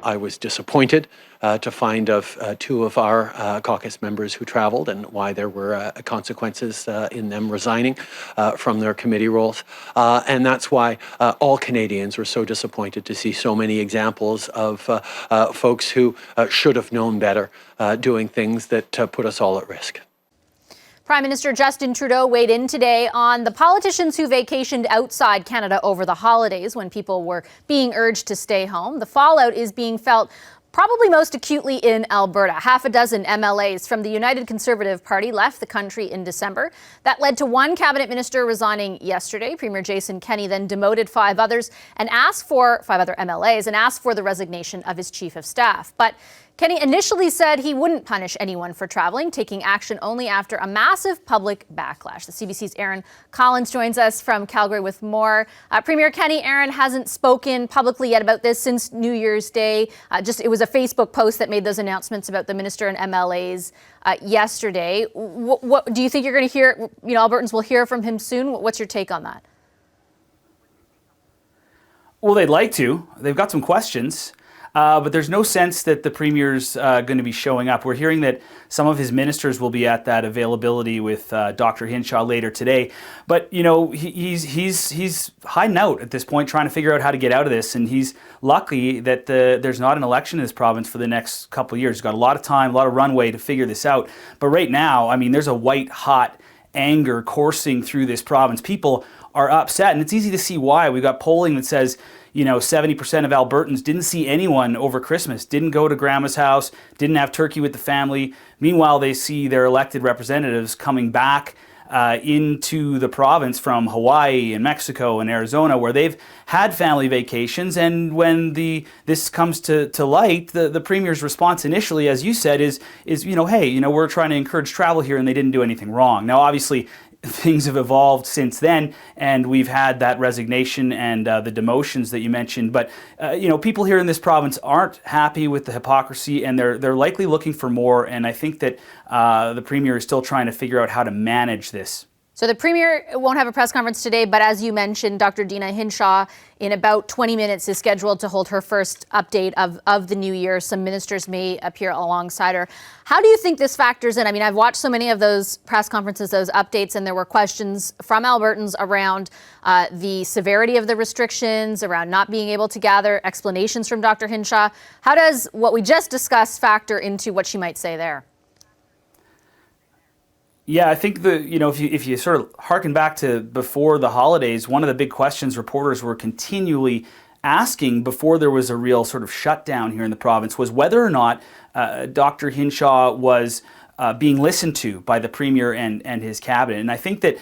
I was disappointed to find of two of our caucus members who traveled and why there were consequences in them resigning from their committee roles. And that's why all Canadians were so disappointed to see so many examples of folks who should have known better doing things that put us all at risk. Prime Minister Justin Trudeau weighed in today on the politicians who vacationed outside Canada over the holidays when people were being urged to stay home. The fallout is being felt probably most acutely in Alberta. Half a dozen MLAs from the United Conservative Party left the country in December. That led to one cabinet minister resigning yesterday. Premier Jason Kenney then demoted five other MLAs and asked for the resignation of his chief of staff. But Kenney initially said he wouldn't punish anyone for traveling, taking action only after a massive public backlash. The CBC's Aaron Collins joins us from Calgary with more. Premier Kenney, Aaron hasn't spoken publicly yet about this since New Year's Day. It was a Facebook post that made those announcements about the minister and MLAs yesterday. What do you think you're going to hear? Albertans will hear from him soon. What's your take on that? Well, they'd like to. They've got some questions. But there's no sense that the Premier's going to be showing up. We're hearing that some of his ministers will be at that availability with Dr. Hinshaw later today. But, he's hiding out at this point, trying to figure out how to get out of this. And he's lucky that there's not an election in this province for the next couple of years. He's got a lot of time, a lot of runway to figure this out. But right now, there's a white-hot anger coursing through this province. People are upset, and it's easy to see why. We've got polling that says 70% of Albertans didn't see anyone over Christmas, didn't go to grandma's house, didn't have turkey with the family. Meanwhile, they see their elected representatives coming back into the province from Hawaii and Mexico and Arizona, where they've had family vacations. And when this comes to light, the Premier's response initially, as you said, is hey, we're trying to encourage travel here, and they didn't do anything wrong. Now, obviously, things have evolved since then, and we've had that resignation and the demotions that you mentioned. But people here in this province aren't happy with the hypocrisy, and they're likely looking for more. And I think that the Premier is still trying to figure out how to manage this. So the Premier won't have a press conference today, but as you mentioned, Dr. Deena Hinshaw, in about 20 minutes, is scheduled to hold her first update of the new year. Some ministers may appear alongside her. How do you think this factors in? I've watched so many of those press conferences, those updates, and there were questions from Albertans around the severity of the restrictions, around not being able to gather, explanations from Dr. Hinshaw. How does what we just discussed factor into what she might say there? Yeah, I think if you sort of harken back to before the holidays, one of the big questions reporters were continually asking before there was a real sort of shutdown here in the province was whether or not Dr. Hinshaw was being listened to by the Premier and his cabinet. And I think that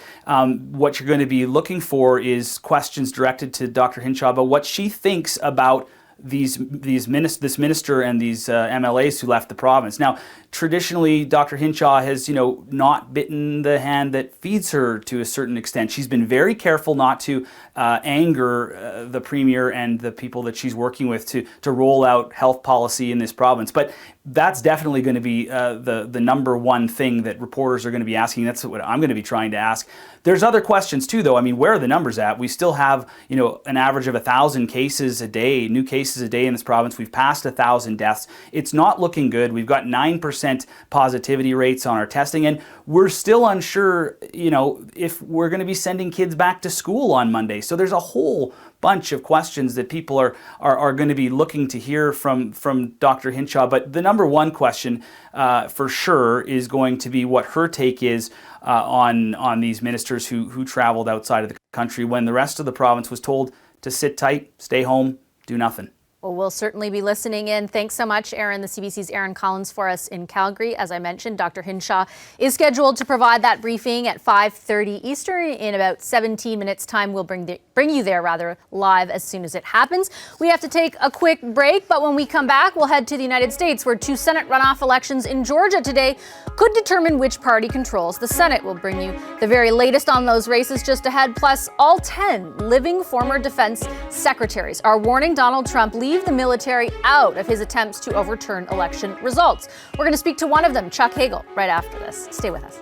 what you're going to be looking for is questions directed to Dr. Hinshaw about what she thinks about this minister and these MLAs who left the province. Now, traditionally, Dr. Hinshaw has, not bitten the hand that feeds her to a certain extent. She's been very careful not to anger the Premier and the people that she's working with to roll out health policy in this province. But that's definitely going to be the number one thing that reporters are going to be asking. That's what I'm going to be trying to ask. There's other questions too, though. Where are the numbers at? We still have, an average of 1,000 cases a day, new cases a day in this province. We've passed 1,000 deaths. It's not looking good. We've got 9% positivity rates on our testing, and we're still unsure, if we're going to be sending kids back to school on Monday. So there's a whole bunch of questions that people are going to be looking to hear from Dr. Hinshaw. But the number one question for sure is going to be what her take is on these ministers who traveled outside of the country when the rest of the province was told to sit tight, stay home, do nothing. Well, we'll certainly be listening in. Thanks so much, Aaron. The CBC's Aaron Collins for us in Calgary. As I mentioned, Dr. Hinshaw is scheduled to provide that briefing at 5:30 Eastern. In about 17 minutes' time, we'll bring you there live as soon as it happens. We have to take a quick break, but when we come back, we'll head to the United States, where two Senate runoff elections in Georgia today could determine which party controls the Senate. We'll bring you the very latest on those races just ahead, plus all 10 living former defense secretaries are warning Donald Trump leave the military out of his attempts to overturn election results. We're going to speak to one of them, Chuck Hagel, right after this. Stay with us.